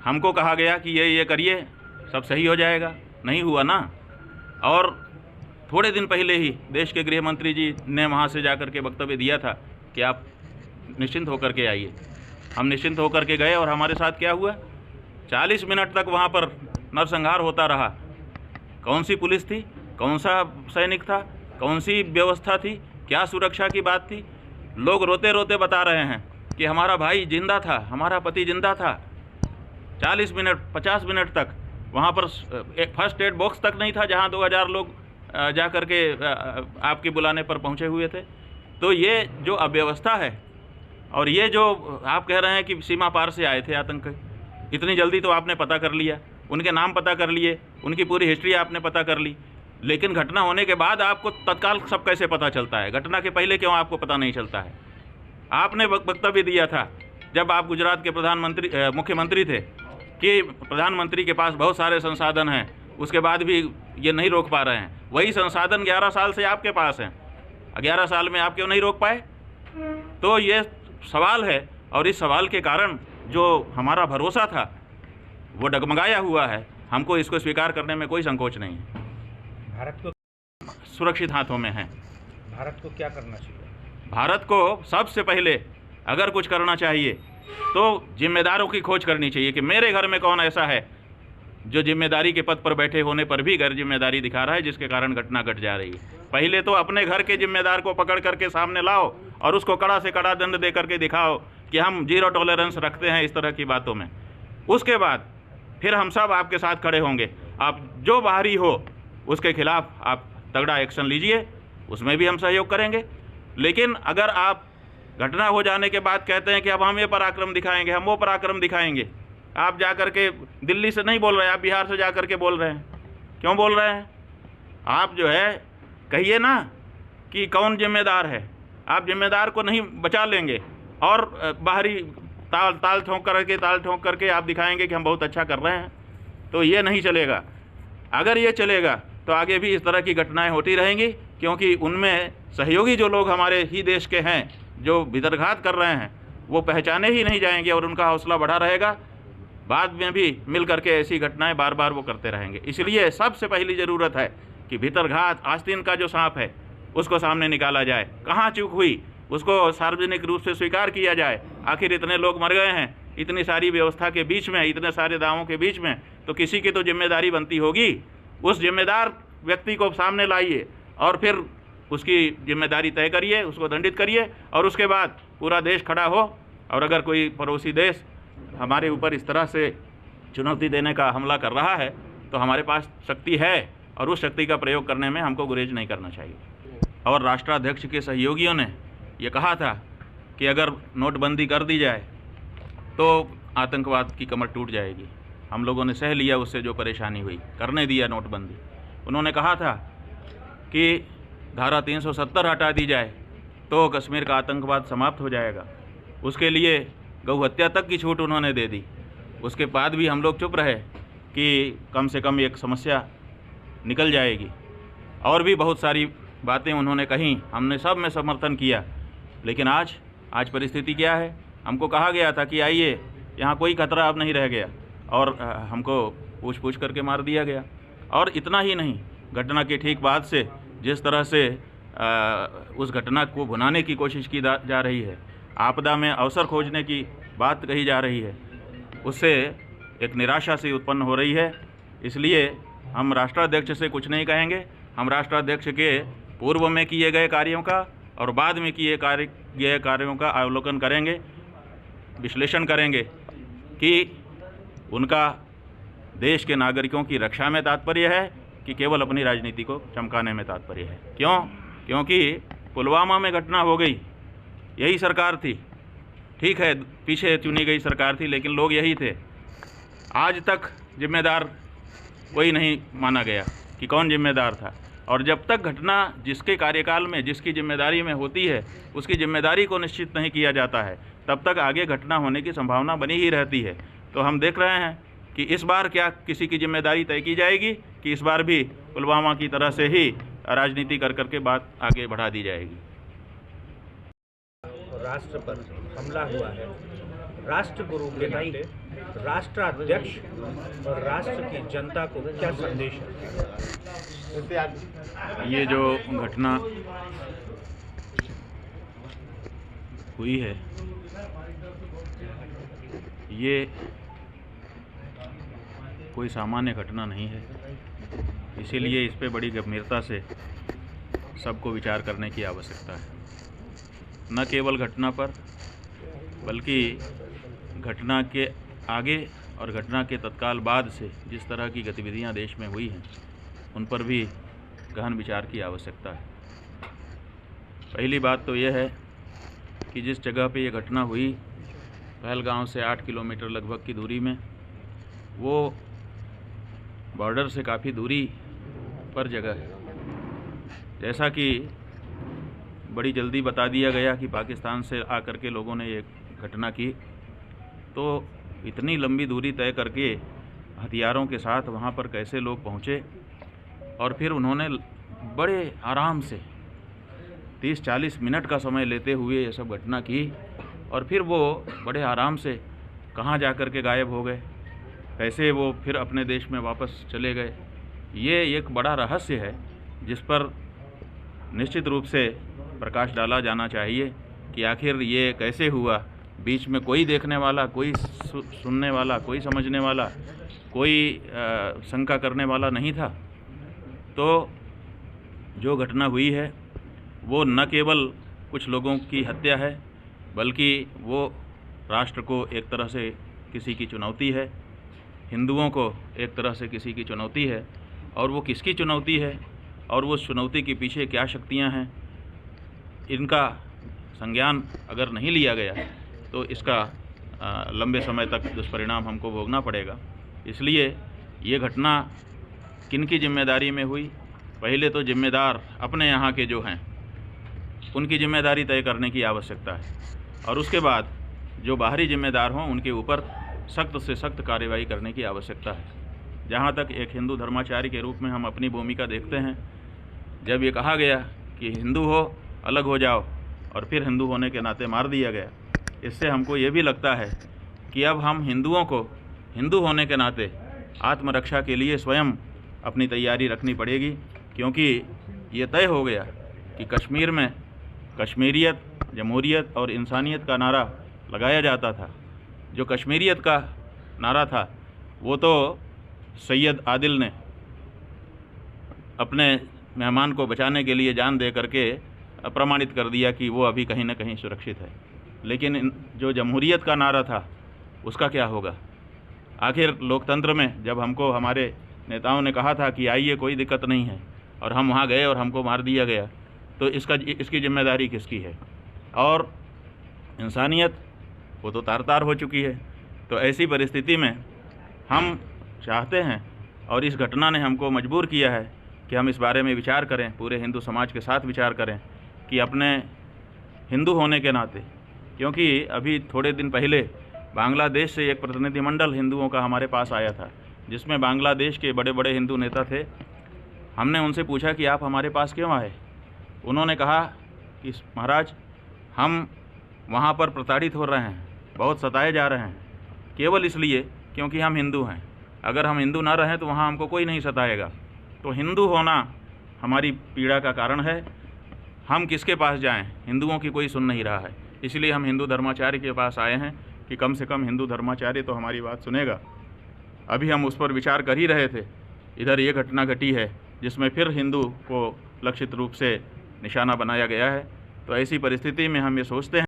हमको कहा गया कि ये करिए, सब सही हो जाएगा, नहीं हुआ ना। और थोड़े दिन पहले ही देश के गृह मंत्री जी ने वहाँ से जाकर के वक्तव्य दिया था कि आप निश्चिंत होकर के आइए। हम निश्चिंत होकर के गए और हमारे साथ क्या हुआ, 40 मिनट तक वहाँ पर नरसंहार होता रहा। कौन सी पुलिस थी, कौन सा सैनिक था, कौन सी व्यवस्था थी, क्या सुरक्षा की बात थी। लोग रोते रोते बता रहे हैं कि हमारा भाई जिंदा था, हमारा पति जिंदा था। 40 मिनट 50 मिनट तक वहाँ पर एक फर्स्ट एड बॉक्स तक नहीं था जहाँ 2000 लोग जा कर के आपके बुलाने पर पहुँचे हुए थे। तो ये जो अव्यवस्था है और ये जो आप कह रहे हैं कि सीमा पार से आए थे आतंक, इतनी जल्दी तो आपने पता कर लिया, उनके नाम पता कर लिए, उनकी पूरी हिस्ट्री आपने पता कर ली, लेकिन घटना होने के बाद आपको तत्काल सब कैसे पता चलता है? घटना के पहले क्यों आपको पता नहीं चलता है? आपने वक्तव्य दिया था जब आप गुजरात के मुख्यमंत्री थे कि प्रधानमंत्री के पास बहुत सारे संसाधन हैं, उसके बाद भी ये नहीं रोक पा रहे हैं। वही संसाधन 11 साल से आपके पास हैं, 11 साल में आप क्यों नहीं रोक पाए? तो ये सवाल है और इस सवाल के कारण जो हमारा भरोसा था वो डगमगाया हुआ है। हमको इसको स्वीकार करने में कोई संकोच नहीं है। भारत को सुरक्षित हाथों में है। भारत को क्या करना चाहिए? भारत को सबसे पहले अगर कुछ करना चाहिए तो जिम्मेदारों की खोज करनी चाहिए कि मेरे घर में कौन ऐसा है जो जिम्मेदारी के पद पर बैठे होने पर भी गैर जिम्मेदारी दिखा रहा है, जिसके कारण घटना घट जा रही है। पहले तो अपने घर के जिम्मेदार को पकड़ करके सामने लाओ और उसको कड़ा से कड़ा दंड दे करके दिखाओ कि हम 0 टॉलरेंस रखते हैं इस तरह की बातों में। उसके बाद फिर हम सब आपके साथ खड़े होंगे। आप जो बाहरी हो उसके खिलाफ आप तगड़ा एक्शन लीजिए, उसमें भी हम सहयोग करेंगे। लेकिन अगर आप घटना हो जाने के बाद कहते हैं कि अब हम ये पराक्रम दिखाएंगे, हम वो पराक्रम दिखाएंगे, आप जा कर के दिल्ली से नहीं बोल रहे हैं, आप बिहार से जा कर के बोल रहे हैं। क्यों बोल रहे हैं? आप जो है कहिए ना कि कौन जिम्मेदार है। आप जिम्मेदार को नहीं बचा लेंगे और बाहरी ताल ठोंक करके आप दिखाएंगे कि हम बहुत अच्छा कर रहे हैं, तो ये नहीं चलेगा। अगर ये चलेगा तो आगे भी इस तरह की घटनाएं होती रहेंगी, क्योंकि उनमें सहयोगी जो लोग हमारे ही देश के हैं जो भितरघात कर रहे हैं वो पहचाने ही नहीं जाएंगे और उनका हौसला बढ़ा रहेगा। बाद में भी मिल करके ऐसी घटनाएं बार बार वो करते रहेंगे। इसलिए सबसे पहली ज़रूरत है कि भितरघात आस्तीन का जो सांप है उसको सामने निकाला जाए। कहाँ चूक हुई उसको सार्वजनिक रूप से स्वीकार किया जाए। आखिर इतने लोग मर गए हैं, इतनी सारी व्यवस्था के बीच में, इतने सारे दावों के बीच में, तो किसी की तो जिम्मेदारी बनती होगी। उस जिम्मेदार व्यक्ति को सामने लाइए और फिर उसकी जिम्मेदारी तय करिए, उसको दंडित करिए और उसके बाद पूरा देश खड़ा हो। और अगर कोई पड़ोसी देश हमारे ऊपर इस तरह से चुनौती देने का हमला कर रहा है तो हमारे पास शक्ति है और उस शक्ति का प्रयोग करने में हमको गुरेज नहीं करना चाहिए। और राष्ट्राध्यक्ष के सहयोगियों ने ये कहा था कि अगर नोटबंदी कर दी जाए तो आतंकवाद की कमर टूट जाएगी। हम लोगों ने सह लिया उससे जो परेशानी हुई, करने दिया नोटबंदी। उन्होंने कहा था कि धारा 370 हटा दी जाए तो कश्मीर का आतंकवाद समाप्त हो जाएगा। उसके लिए गौ हत्या तक की छूट उन्होंने दे दी। उसके बाद भी हम लोग चुप रहे कि कम से कम एक समस्या निकल जाएगी। और भी बहुत सारी बातें उन्होंने कहीं, हमने सब में समर्थन किया। लेकिन आज परिस्थिति क्या है? हमको कहा गया था कि आइए, यहाँ कोई खतरा अब नहीं रह गया, और हमको पूछ करके मार दिया गया। और इतना ही नहीं, घटना के ठीक बाद से जिस तरह से उस घटना को भुनाने की कोशिश की जा रही है, आपदा में अवसर खोजने की बात कही जा रही है, उससे एक निराशा सी उत्पन्न हो रही है। इसलिए हम राष्ट्राध्यक्ष से कुछ नहीं कहेंगे। हम राष्ट्राध्यक्ष के पूर्व में किए गए कार्यों का और बाद में किए गए कार्यों का अवलोकन करेंगे, विश्लेषण करेंगे कि उनका देश के नागरिकों की रक्षा में तात्पर्य है कि केवल अपनी राजनीति को चमकाने में तात्पर्य है। क्यों? क्योंकि पुलवामा में घटना हो गई, यही सरकार थी, ठीक है पीछे चुनी गई सरकार थी, लेकिन लोग यही थे। आज तक जिम्मेदार कोई नहीं माना गया कि कौन जिम्मेदार था। और जब तक घटना जिसके कार्यकाल में, जिसकी जिम्मेदारी में होती है, उसकी जिम्मेदारी को निश्चित नहीं किया जाता है, तब तक आगे घटना होने की संभावना बनी ही रहती है। तो हम देख रहे हैं कि इस बार क्या किसी की जिम्मेदारी तय की जाएगी कि इस बार भी पुलवामा की तरह से ही राजनीति कर करके बात आगे बढ़ा दी जाएगी। राष्ट्र पर हमला हुआ है, राष्ट्रगुरु के नाते राष्ट्राध्यक्ष और राष्ट्र की जनता को क्या संदेश है? ये जो घटना हुई है, ये कोई सामान्य घटना नहीं है। इसीलिए इस पे बड़ी गंभीरता से सबको विचार करने की आवश्यकता है। न केवल घटना पर, बल्कि घटना के आगे और घटना के तत्काल बाद से जिस तरह की गतिविधियां देश में हुई हैं, उन पर भी गहन विचार की आवश्यकता है। पहली बात तो यह है कि जिस जगह पे ये घटना हुई, पहलगांव से 8 किलोमीटर लगभग की दूरी में, वो बॉर्डर से काफ़ी दूरी पर जगह है। जैसा कि बड़ी जल्दी बता दिया गया कि पाकिस्तान से आकर के लोगों ने ये घटना की, तो इतनी लंबी दूरी तय करके हथियारों के साथ वहाँ पर कैसे लोग पहुँचे, और फिर उन्होंने बड़े आराम से 30-40 मिनट का समय लेते हुए ये सब घटना की, और फिर वो बड़े आराम से कहाँ जा कर के गायब हो गए, कैसे वो फिर अपने देश में वापस चले गए। ये एक बड़ा रहस्य है जिस पर निश्चित रूप से प्रकाश डाला जाना चाहिए कि आखिर ये कैसे हुआ। बीच में कोई देखने वाला, कोई सुनने वाला, कोई समझने वाला, कोई शंका करने वाला नहीं था। तो जो घटना हुई है वो न केवल कुछ लोगों की हत्या है, बल्कि वो राष्ट्र को एक तरह से किसी की चुनौती है, हिंदुओं को एक तरह से किसी की चुनौती है। और वो किसकी चुनौती है और वो चुनौती के पीछे क्या शक्तियां हैं, इनका संज्ञान अगर नहीं लिया गया तो इसका लंबे समय तक दुष्परिणाम हमको भोगना पड़ेगा। इसलिए ये घटना किनकी जिम्मेदारी में हुई, पहले तो जिम्मेदार अपने यहाँ के जो हैं उनकी जिम्मेदारी तय करने की आवश्यकता है, और उसके बाद जो बाहरी जिम्मेदार हों उनके ऊपर सख्त से सख्त कार्रवाई करने की आवश्यकता है। जहाँ तक एक हिंदू धर्माचार्य के रूप में हम अपनी भूमिका देखते हैं, जब ये कहा गया कि हिंदू हो अलग हो जाओ, और फिर हिंदू होने के नाते मार दिया गया, इससे हमको ये भी लगता है कि अब हम हिंदुओं को हिंदू होने के नाते आत्मरक्षा के लिए स्वयं अपनी तैयारी रखनी पड़ेगी। क्योंकि ये तय हो गया कि कश्मीर में कश्मीरियत, जमहूरियत और इंसानियत का नारा लगाया जाता था। जो कश्मीरियत का नारा था वो तो सैयद आदिल ने अपने मेहमान को बचाने के लिए जान दे करके प्रमाणित कर दिया कि वो अभी कहीं ना कहीं सुरक्षित है। लेकिन जो जमहूरियत का नारा था उसका क्या होगा? आखिर लोकतंत्र में जब हमको हमारे नेताओं ने कहा था कि आइए कोई दिक्कत नहीं है, और हम वहाँ गए और हमको मार दिया गया, तो इसकी जिम्मेदारी किसकी है? और इंसानियत वो तो तार-तार हो चुकी है। तो ऐसी परिस्थिति में हम चाहते हैं, और इस घटना ने हमको मजबूर किया है कि हम इस बारे में विचार करें, पूरे हिंदू समाज के साथ विचार करें कि अपने हिंदू होने के नाते, क्योंकि अभी थोड़े दिन पहले बांग्लादेश से एक प्रतिनिधिमंडल हिंदुओं का हमारे पास आया था, जिसमें बांग्लादेश के बड़े बड़े हिंदू नेता थे। हमने उनसे पूछा कि आप हमारे पास क्यों आए? उन्होंने कहा कि महाराज, हम वहाँ पर प्रताड़ित हो रहे हैं, बहुत सताए जा रहे हैं, केवल इसलिए क्योंकि हम हिंदू हैं। अगर हम हिंदू ना रहें तो वहाँ हमको कोई नहीं सताएगा। तो हिंदू होना हमारी पीड़ा का कारण है। हम किसके पास जाएं? हिंदुओं की कोई सुन नहीं रहा है। इसलिए हम हिंदू धर्माचार्य के पास आए हैं कि कम से कम हिंदू धर्माचार्य तो हमारी बात सुनेगा। अभी हम उस पर विचार कर ही रहे थे, इधर ये घटना घटी है जिसमें फिर हिंदू को लक्षित रूप से निशाना बनाया गया है। तो ऐसी परिस्थिति में हम ये सोचते हैं